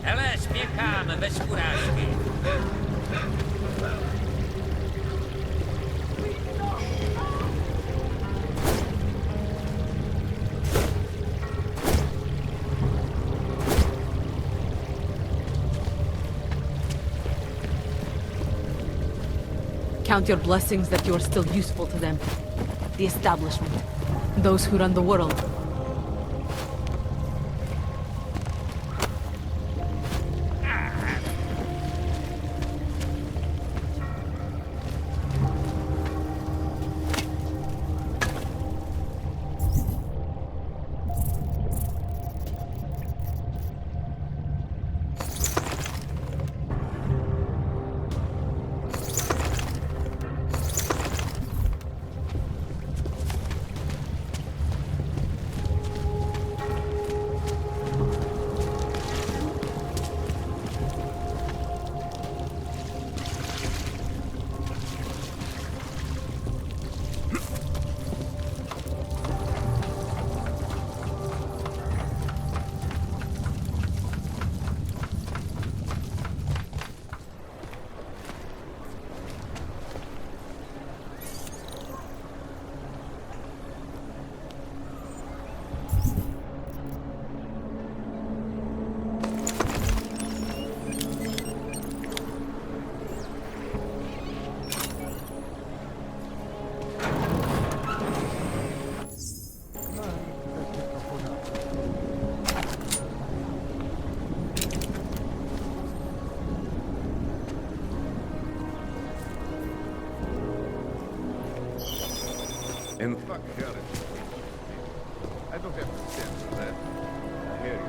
Ale śmiechamy, bez urażki. Count your blessings that you are still useful to them. The establishment. Those who run the world. And fuck hell, I don't have to stand for that. I hear you.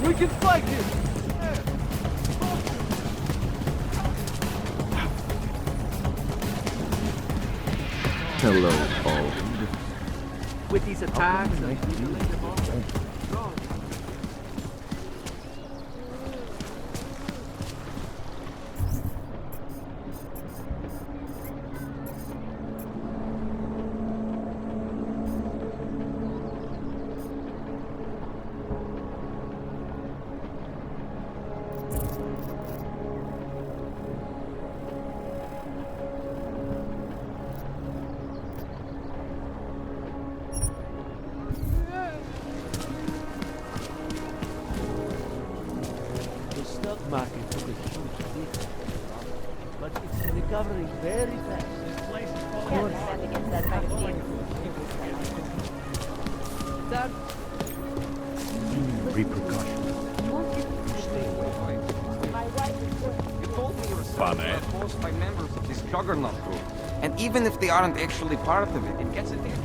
We can fight him! Hello, Paul. With these attacks, the stock market took a huge hit, but it's recovering very fast. That Repercussions. You told me you were opposed by members of this juggernaut group. And even if they aren't actually part of it, it gets attention.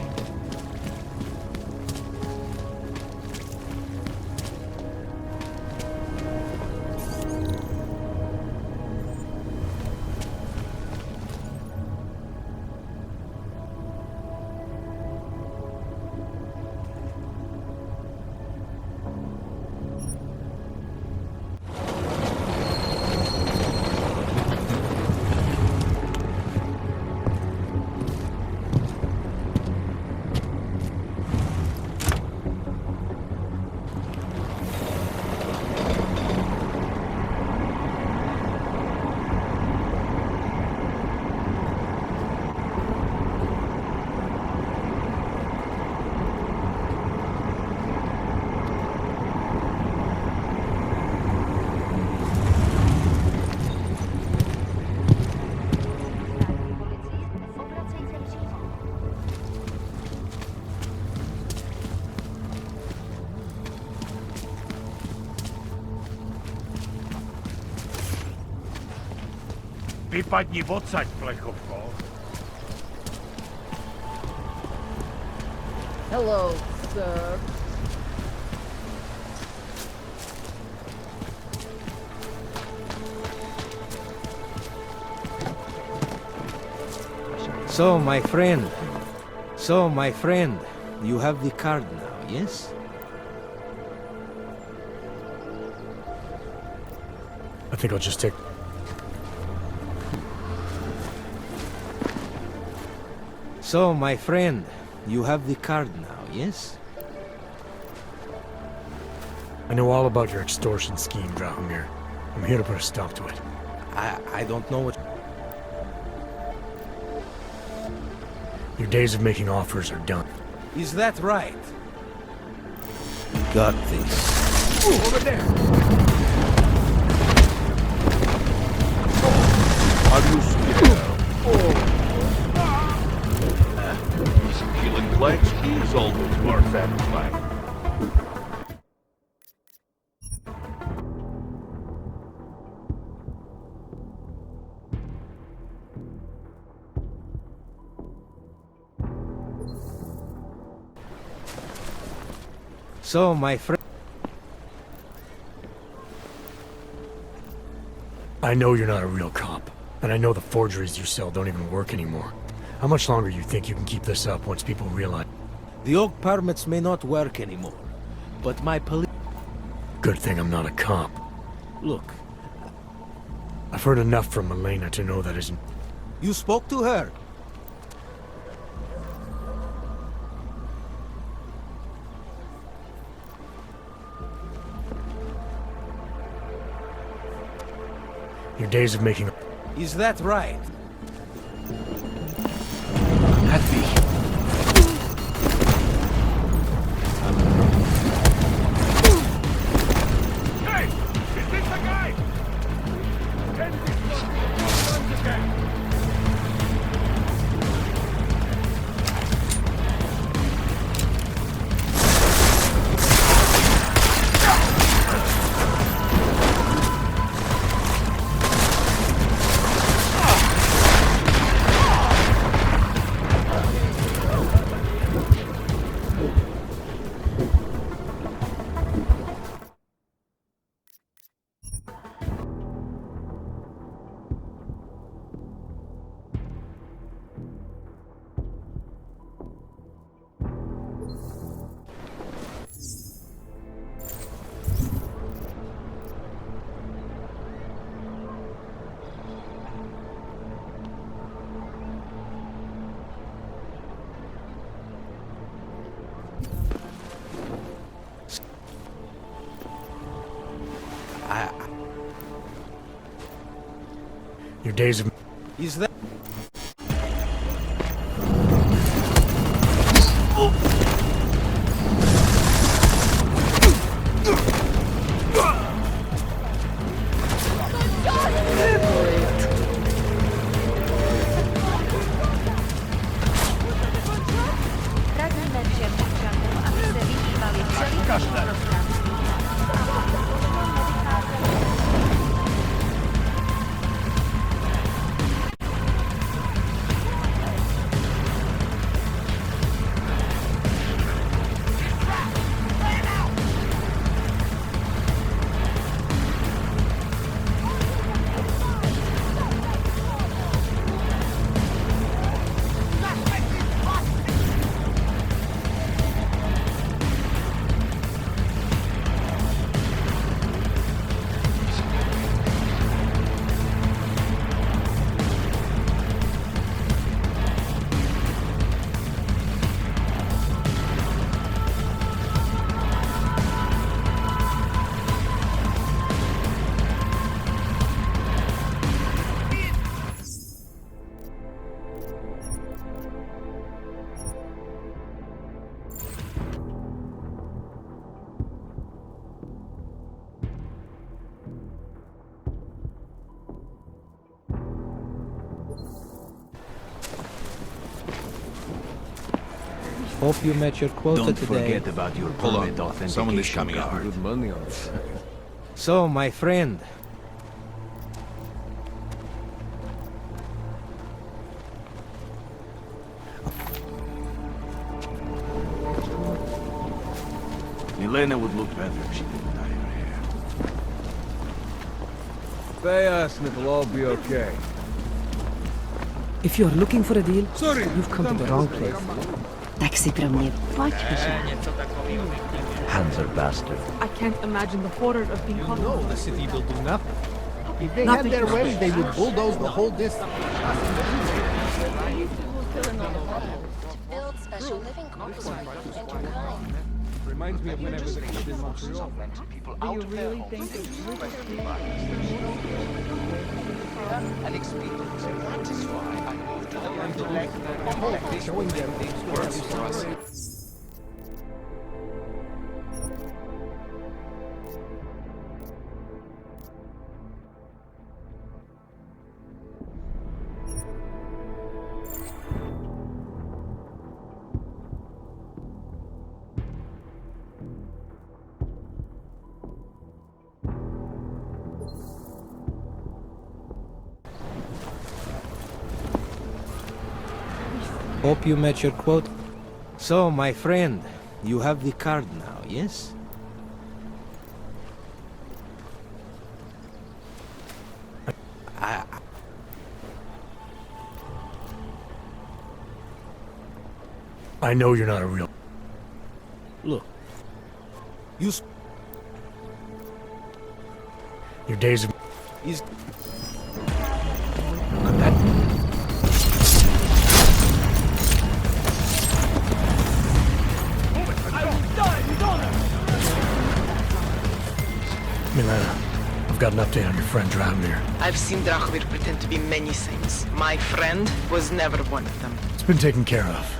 Vypadni odsaď, plechovko. Hello, sir. So, my friend, you have the card now, yes? I think I'll just take... So, my friend, you have the card now, yes? I know all about your extortion scheme, Drahomir. I'm here to put a stop to it. I don't know what... Your days of making offers are done. Is that right? Got this. Over there! Are you scared? Killing flags is always more satisfying. So, my friend... I know you're not a real cop, and I know the forgeries you sell don't even work anymore. How much longer do you think you can keep this up once people realize... The oak permits may not work anymore, but my police... Good thing I'm not a cop. Look, I've heard enough from Elena to know that isn't... you spoke to her. Your days of making... Is that right? Hey! Is this the guy? End this fucking again! Your days of... Is that... Radíme všem občanům, aby se vyhýbali celým prostranství. Hope you met your quota Don't today. forget about your permit authentication card. Good money on it. So, my friend, Elena would look better if she didn't dye her hair. Pay us and it'll all be okay. If you're looking for a deal, Sorry, you've come to the wrong place. Tak si pro mě plač, Něco takového bych Hands are bastard. I can't imagine the horror of being caught. No, the city will do nothing. If they Nothing. had their way, they would bulldoze the whole district. Build special living quarters for interkind. Reminds me of when I was a kid in Montreal. Do you really think it's An experience. That is why I moved to the land. showing them Works for us. Hope you met your quote. So, my friend, you have the card now, yes? I know you're not a real... Look. You Your days of... is Milena, I've got an update on your friend Dragomir. I've seen Dracovir pretend to be many things. My friend was never one of them. It's been taken care of.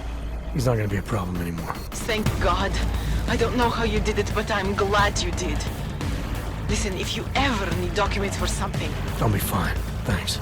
He's not gonna be a problem anymore. Thank God. I don't know how you did it, but I'm glad you did. Listen, if you ever need documents for something, I'll be fine. Thanks.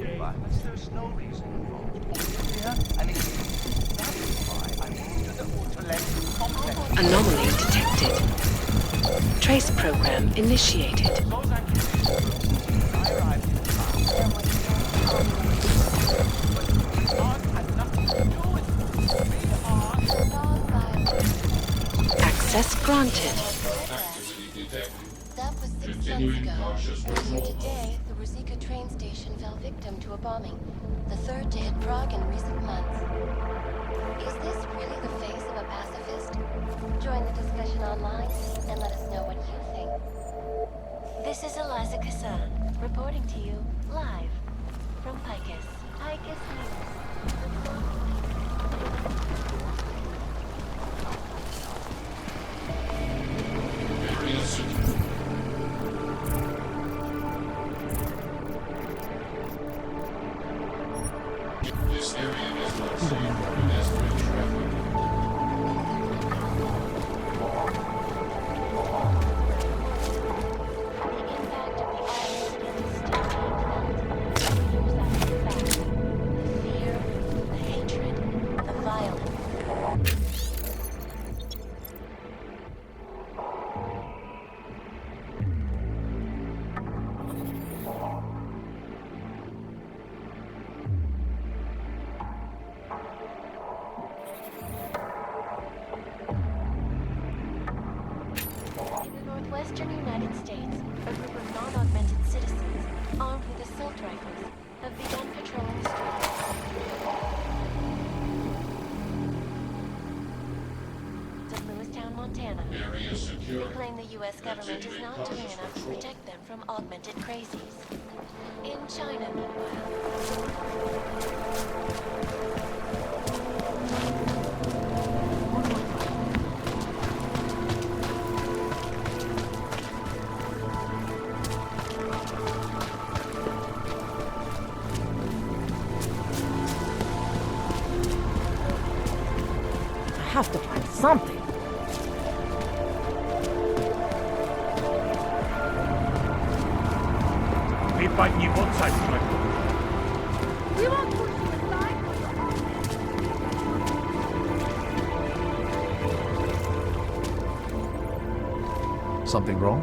violence. There's no reason involved. Clear and expedient. That is why I moved to the Outerland complex. Anomaly detected. Trace program initiated. I arrived in time. But God had nothing to do with it. We are non-violent. Access granted. That was 6 months ago. Earlier today, the Ruzicka train station fell victim to a bombing, the third to hit Prague in recent months. Is this really the face of a pacifist? Join the discussion online and let us know what you think. This is Eliza Kassan, reporting to you live from Picus. Picus News. This area is not safe for pedestrian traffic. Western United States, a group of non-augmented citizens, armed with assault rifles, have begun patrolling the streets. Of Lewistown, Montana. Area secure. They claim the U.S. government is not doing enough to protect them from augmented crazies. In China, I have to find something. Wir fighten you both sides, my We won't push you aside. Something wrong?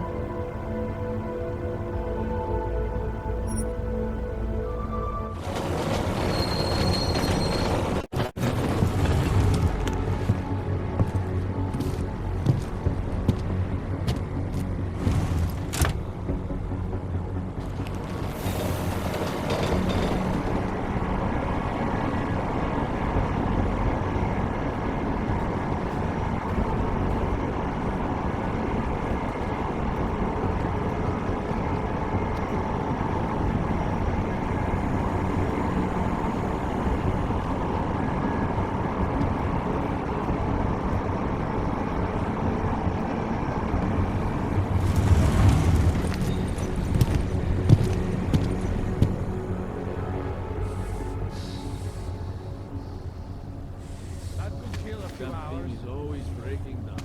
Something is always breaking down.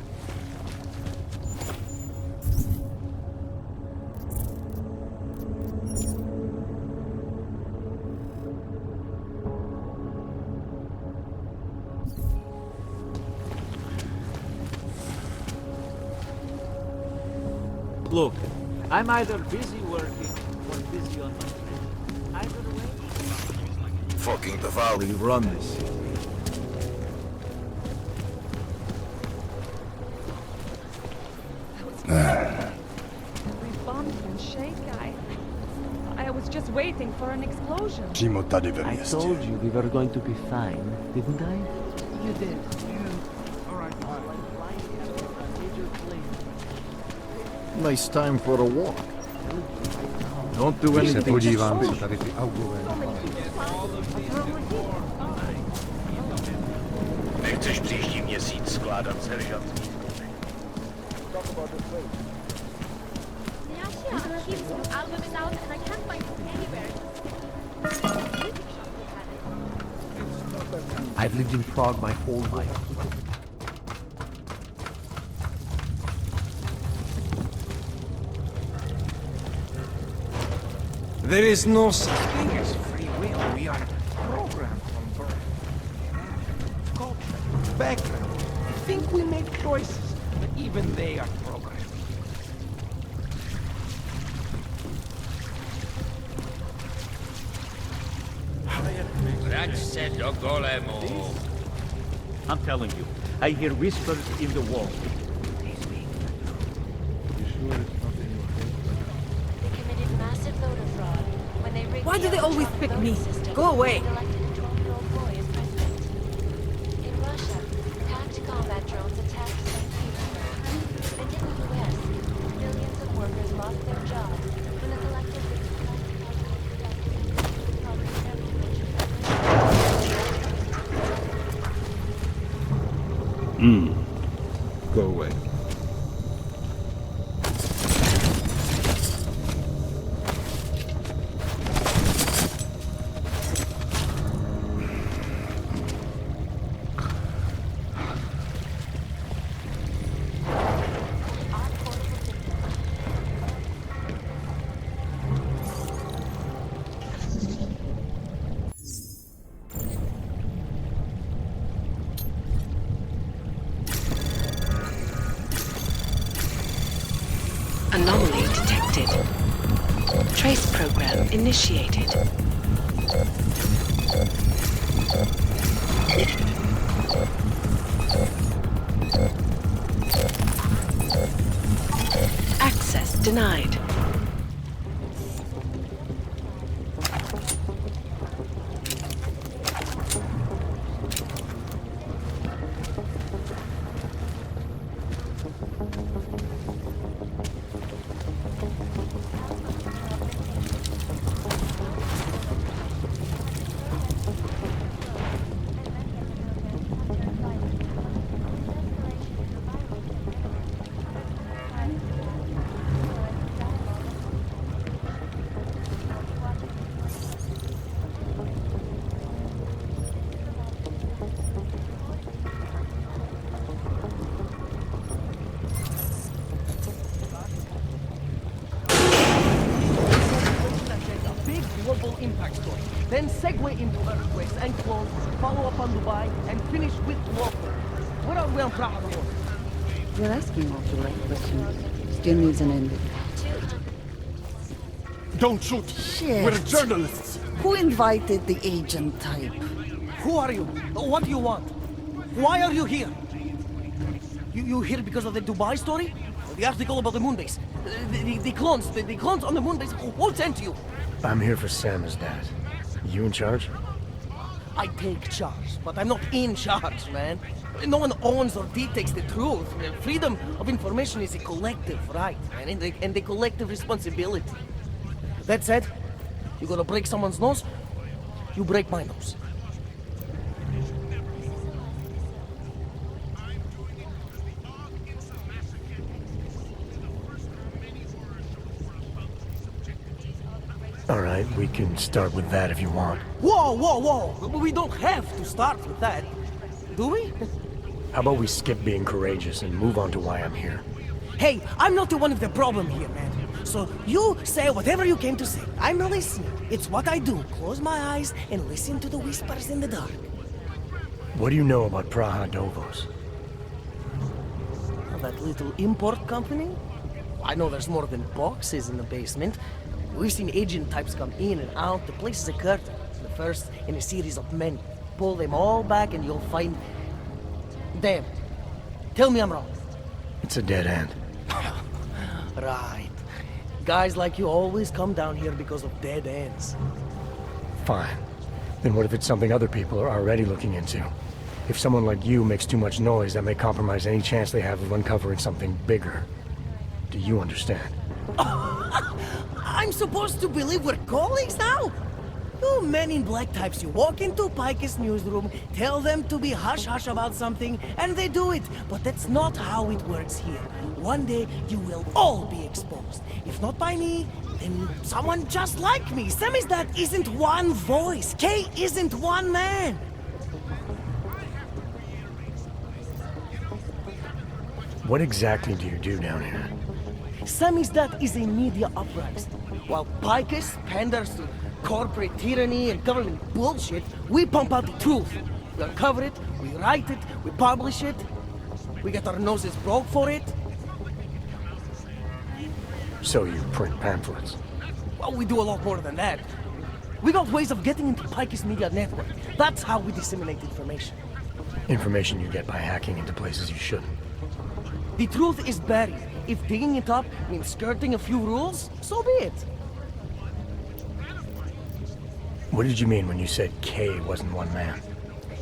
Look, I'm either busy working or busy on my trip. Either way. Fucking the valley run this. We bumped and shake, I was just waiting for an explosion. I told you we were going to be fine, didn't I? You did. Nice time for a walk. Don't do anything stupid. Nechceš příští měsíc skládat seržant? I've lived in Prague my whole life. There is no such thing as free background. I think we make choices, but even they are programmed. I'm telling you, I hear whispers in the wall. You sure it's not in your head? They committed massive voter fraud when they rigged Why do they the always electronic pick me? voting system Go away. and elected a 12-year-old boy as president. In Russia, hacked combat drones attacked St. Petersburg. And in the U.S., millions of workers lost their jobs when the collective Go away. Anomaly detected. Trace program initiated. Access denied. Global impact story. Then segue into earthquakes and clones, follow up on Dubai, and finish with local. What are we on Praha for? You're asking all the right questions. Still needs an ending. Don't shoot! Shit. We're journalists! Who invited the agent type? Who are you? What do you want? Why are you here? You here because of the Dubai story? The article about the moon base? The clones on the moon base? Who sent you? I'm here for Sam's dad. You in charge? I take charge, but I'm not in charge, man. No one owns or dictates the truth. Freedom of information is a collective right, man, and a collective responsibility. That said, you gonna break someone's nose? You break my nose. All right, we can start with that if you want. Whoa, whoa, whoa! We don't have to start with that, do we? How about we skip being courageous and move on to why I'm here? Hey, I'm not the one of the problem here, man. So you say whatever you came to say. I'm listening. It's what I do. Close my eyes and listen to the whispers in the dark. What do you know about Praha Dovos? That little import company? I know there's more than boxes in the basement. We've seen agent types come in and out. The place is a curtain. The first in a series of many. Pull them all back and you'll find... Damn. Tell me I'm wrong. It's a dead end. Right. Guys like you always come down here because of dead ends. Fine. Then what if it's something other people are already looking into? If someone like you makes too much noise, that may compromise any chance they have of uncovering something bigger. Do you understand? I'm supposed to believe we're colleagues now? You men in black types, you walk into Pike's newsroom, tell them to be hush-hush about something, and they do it. But that's not how it works here. One day, you will all be exposed. If not by me, then someone just like me. Samizdat isn't one voice. K isn't one man. What exactly do you do down here? Samizdat is a media uprising. While Picus panders to corporate tyranny and government bullshit, we pump out the truth. We uncover it, we write it, we publish it. We get our noses broke for it. So you print pamphlets? Well, we do a lot more than that. We got ways of getting into Picus Media Network. That's how we disseminate information. Information you get by hacking into places you shouldn't. The truth is buried. If digging it up means skirting a few rules, so be it. What did you mean when you said K wasn't one man?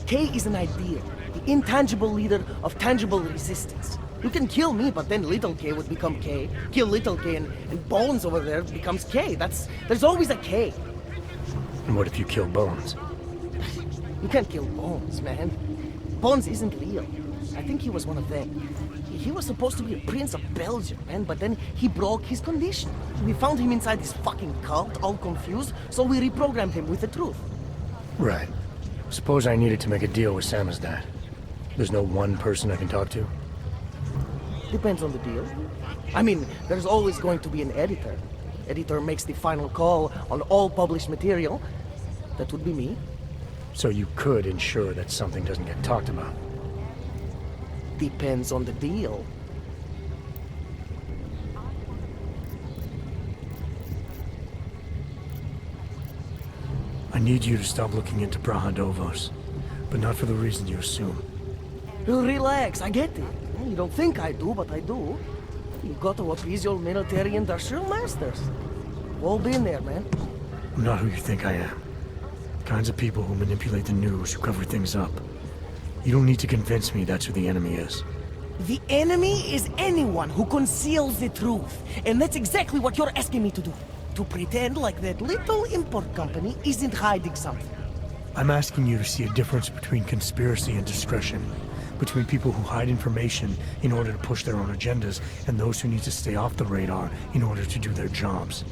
K is an ideal, the intangible leader of tangible resistance. You can kill me, but then little K would become K. Kill little K and Bones over there becomes K. There's always a K. And what if you kill Bones? You can't kill Bones, man. Bones isn't real. I think he was one of them. He was supposed to be a prince of Belgium, man, but then he broke his condition. We found him inside this fucking cult, all confused, so we reprogrammed him with the truth. Right. Suppose I needed to make a deal with Samizdat. There's no one person I can talk to? Depends on the deal. I mean, there's always going to be an editor. Editor makes the final call on all published material. That would be me. So you could ensure that something doesn't get talked about? Depends on the deal. I need you to stop looking into Brahadovos, but not for the reason you assume. Relax, I get it. You don't think I do, but I do. You got to appease your military industrial masters. We've all been there, man. I'm not who you think I am. Kinds of people who manipulate the news, who cover things up. You don't need to convince me that's who the enemy is. The enemy is anyone who conceals the truth. And that's exactly what you're asking me to do. To pretend like that little import company isn't hiding something. I'm asking you to see a difference between conspiracy and discretion. Between people who hide information in order to push their own agendas and those who need to stay off the radar in order to do their jobs.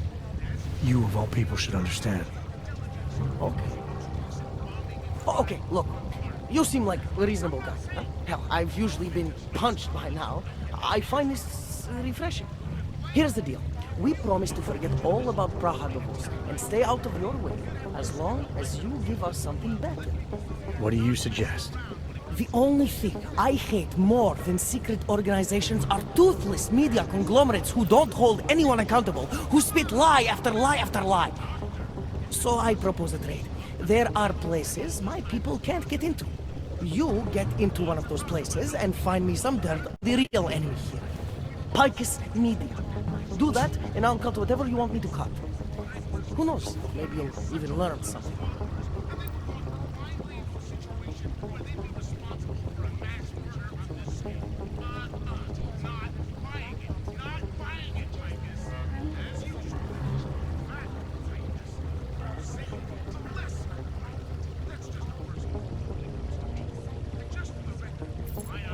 You, of all people, should understand. Okay, look. You seem like a reasonable guy. Huh? Hell, I've usually been punched by now. I find this refreshing. Here's the deal. We promise to forget all about Brahadovos and stay out of your way, as long as you give us something better. What do you suggest? The only thing I hate more than secret organizations are toothless media conglomerates who don't hold anyone accountable, who spit lie after lie after lie. So I propose a trade. There are places my people can't get into. You get into one of those places and find me some dirt on the real enemy here. Picus Media. Do that, and I'll cut whatever you want me to cut. Who knows? Maybe you'll even learn something.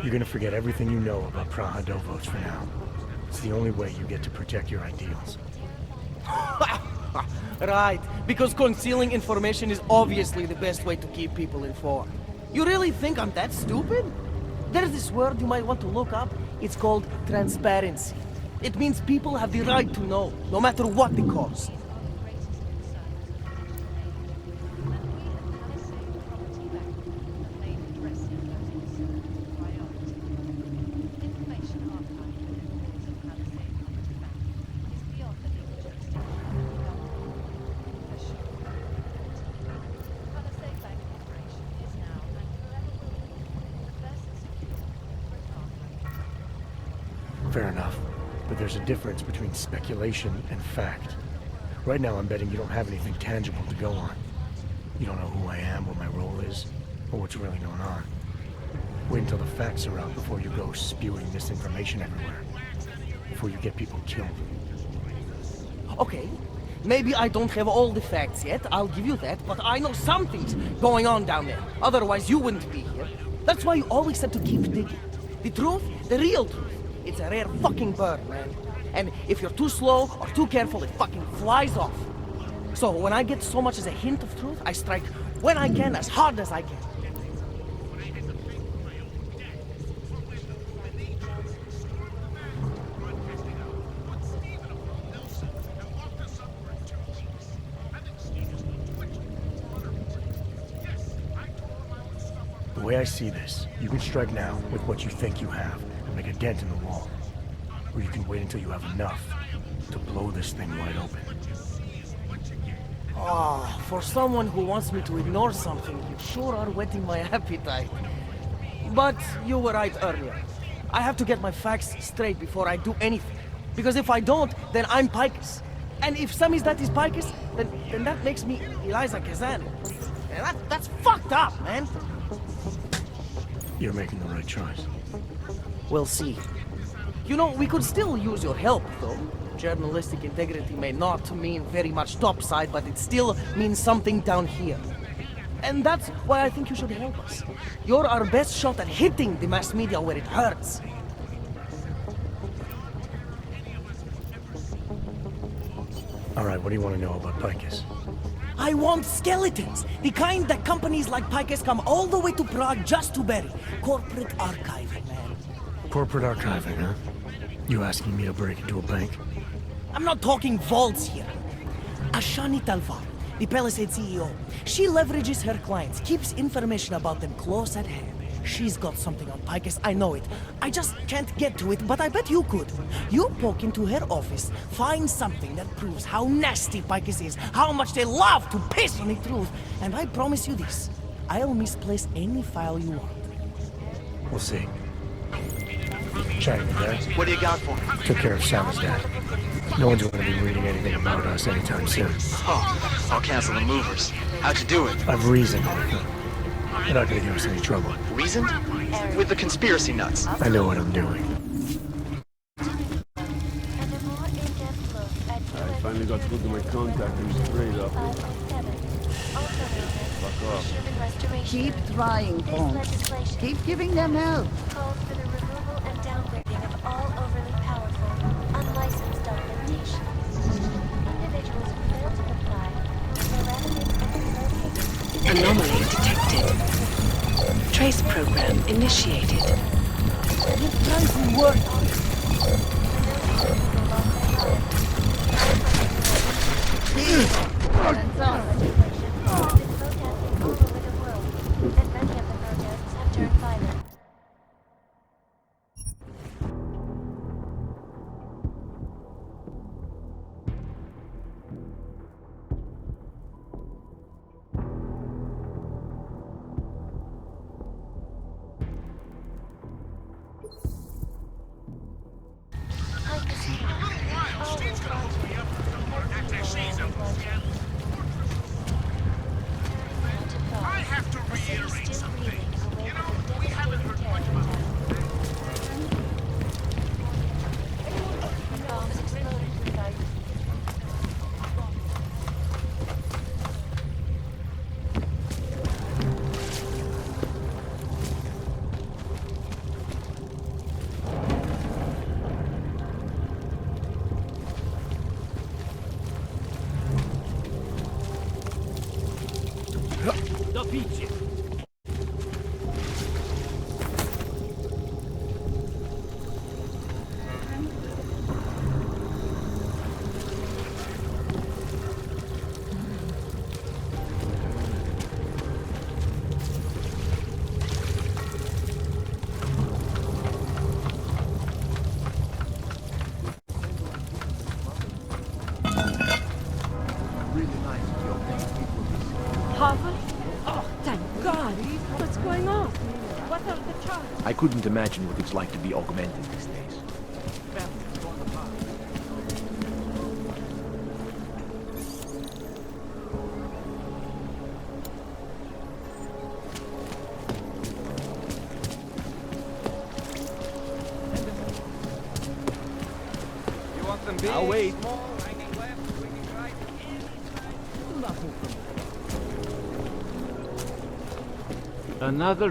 You're gonna forget everything you know about Brahadovos for now. It's the only way you get to protect your ideals. Right, because concealing information is obviously the best way to keep people informed. You really think I'm that stupid? There's this word you might want to look up. It's called transparency. It means people have the right to know, no matter what the cost. Fair enough, but there's a difference between speculation and fact. Right now I'm betting you don't have anything tangible to go on. You don't know who I am, what my role is, or what's really going on. Wait until the facts are out before you go spewing misinformation everywhere. Before you get people killed. Okay, maybe I don't have all the facts yet, I'll give you that, but I know something's going on down there. Otherwise you wouldn't be here. That's why you always have to keep digging. The truth, the real truth. It's a rare fucking bird, man. And if you're too slow or too careful, it fucking flies off. So when I get so much as a hint of truth, I strike when I can, as hard as I can. The way I see this, you can strike now with what you think you have and make a dent in the wall. Or you can wait until you have enough to blow this thing wide open. Oh, for someone who wants me to ignore something, you sure are whetting my appetite. But you were right earlier. I have to get my facts straight before I do anything. Because if I don't, then I'm Picus. And if Sammy's dad is Picus, then that makes me Eliza Kazan. And that's fucked up, man. You're making the right choice. We'll see. You know, we could still use your help, though. Journalistic integrity may not mean very much topside, but it still means something down here. And that's why I think you should help us. You're our best shot at hitting the mass media where it hurts. All right, what do you want to know about Picus? I want skeletons! The kind that companies like Picus come all the way to Prague just to bury. Corporate archiving, man. Corporate archiving, huh? You asking me to break into a bank? I'm not talking vaults here. Ashani Talvar, the Palisade CEO, she leverages her clients, keeps information about them close at hand. She's got something on Picus, I know it. I just can't get to it, but I bet you could. You poke into her office, find something that proves how nasty Picus is, how much they love to piss on the truth, and I promise you this, I'll misplace any file you want. We'll see. Chatting with Dad. What do you got for me? Took care of Sam's dad. No one's going to be reading anything about us anytime soon. Oh, I'll cancel the movers. How'd you do it? I've reasoned with them. They're not going to give us any trouble. Reasoned? With the conspiracy nuts. I know what I'm doing. I finally got through to my contact who's straight up. Fuck off. Keep trying, Holmes. Keep giving them help. Calls for the removal and downgrading of all overly powerful, unlicensed documentation. Individuals who fail to comply will eradicate and relocate. Anomaly detected. Trace program initiated. It doesn't work. Hands off. I have to reiterate something. You know, we haven't heard much about bombs exploded inside. Do picie! Harvard? Oh, thank God! What's going on? What are the charges? I couldn't imagine what it's like to be augmented these days. You want them big? I'll wait.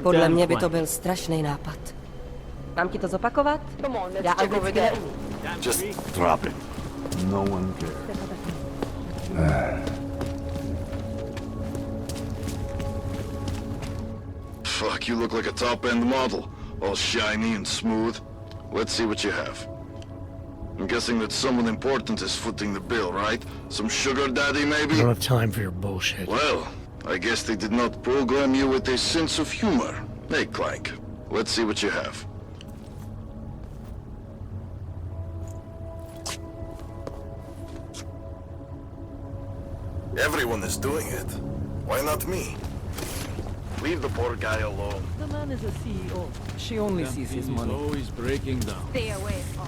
Podle mě by to byl strašný nápad. Mám ti to zopakovat? Já anglicky neumím. Just drop it. No one cares. Fuck, you look like a top-end model. All shiny and smooth. Let's see what you have. I'm guessing that someone important is footing the bill, right? Some sugar daddy, maybe? I don't have time for your bullshit. Well, I guess they did not program you with a sense of humor. Hey, Clank. Let's see what you have. Everyone is doing it. Why not me? Leave the poor guy alone. The man is a CEO. She only sees his money. Always breaking down. Stay away, Paul.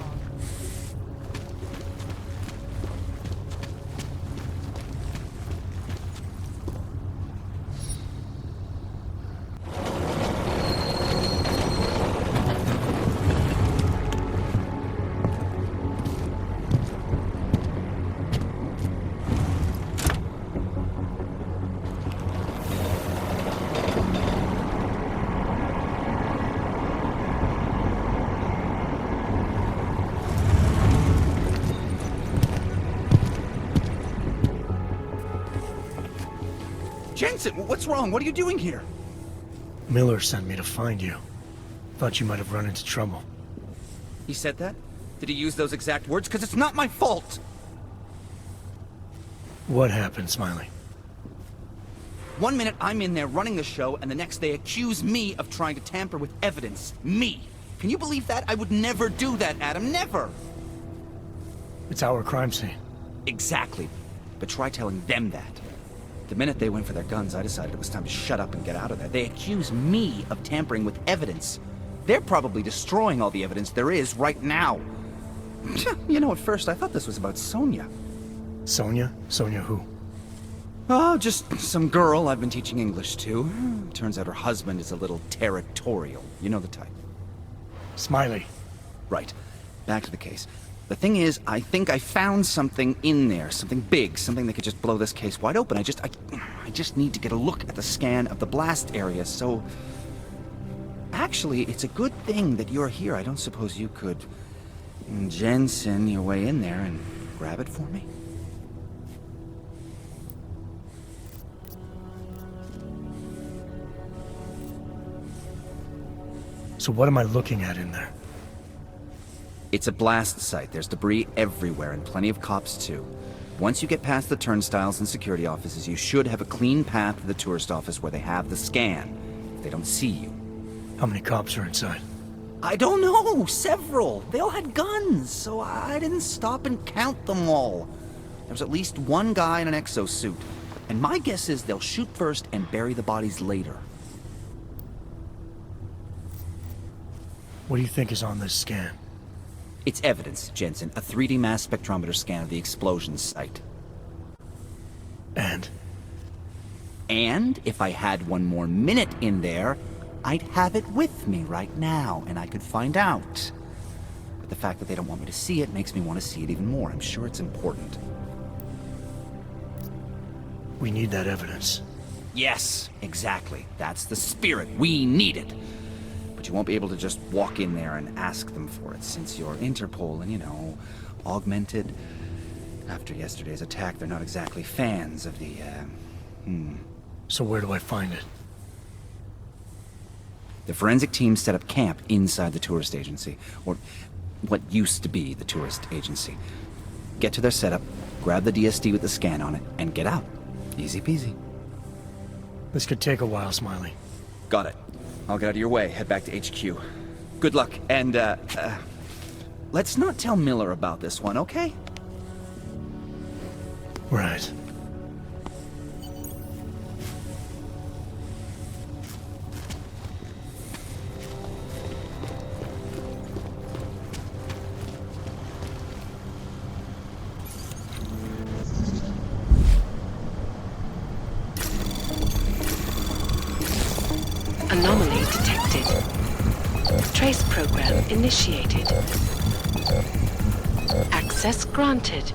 Jensen, what's wrong? What are you doing here? Miller sent me to find you. Thought you might have run into trouble. He said that? Did he use those exact words? Because it's not my fault! What happened, Smiley? 1 minute I'm in there running the show, and the next they accuse me of trying to tamper with evidence. Me! Can you believe that? I would never do that, Adam. Never! It's our crime scene. Exactly. But try telling them that. The minute they went for their guns, I decided it was time to shut up and get out of there. They accuse me of tampering with evidence. They're probably destroying all the evidence there is right now. You know, at first I thought this was about Sonia. Sonia? Sonia who? Oh, just some girl I've been teaching English to. Turns out her husband is a little territorial. You know the type. Smiley. Right. Back to the case. The thing is, I think I found something in there. Something big. Something that could just blow this case wide open. I just need to get a look at the scan of the blast area, so... Actually, it's a good thing that you're here. I don't suppose you could... Jensen your way in there and grab it for me? So what am I looking at in there? It's a blast site. There's debris everywhere, and plenty of cops too. Once you get past the turnstiles and security offices, you should have a clean path to the tourist office where they have the scan. If they don't see you. How many cops are inside? I don't know! Several! They all had guns, so I didn't stop and count them all. There was at least one guy in an exosuit. And my guess is they'll shoot first and bury the bodies later. What do you think is on this scan? It's evidence, Jensen. A 3D mass spectrometer scan of the explosion site. And? And if I had one more minute in there, I'd have it with me right now, and I could find out. But the fact that they don't want me to see it makes me want to see it even more. I'm sure it's important. We need that evidence. Yes, exactly. That's the spirit. We need it. But you won't be able to just walk in there and ask them for it, since you're Interpol and, you know, augmented. After yesterday's attack, they're not exactly fans of the, So where do I find it? The forensic team set up camp inside the tourist agency, or what used to be the tourist agency. Get to their setup, grab the DSD with the scan on it, and get out. Easy peasy. This could take a while, Smiley. Got it. I'll get out of your way, head back to HQ. Good luck, and, let's not tell Miller about this one, okay? Right. Anomaly detected. Trace program initiated. Access granted.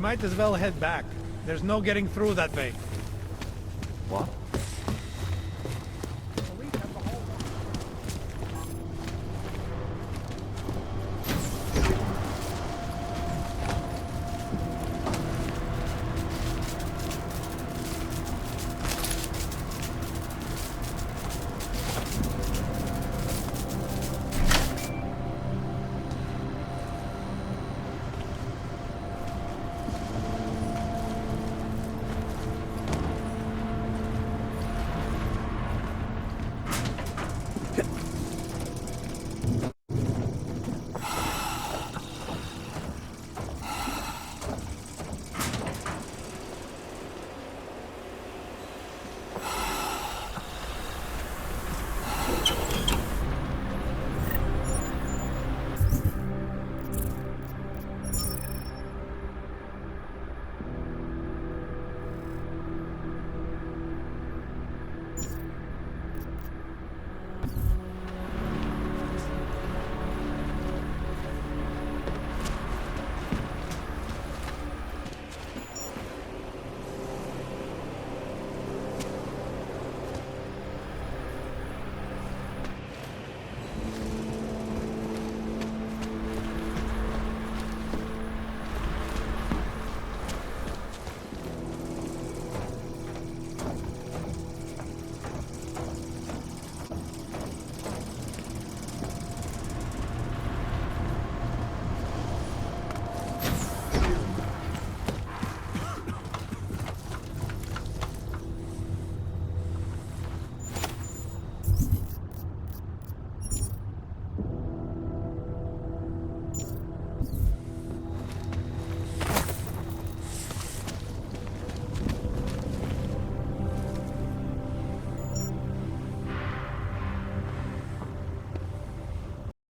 might as well head back. There's no getting through that way. What?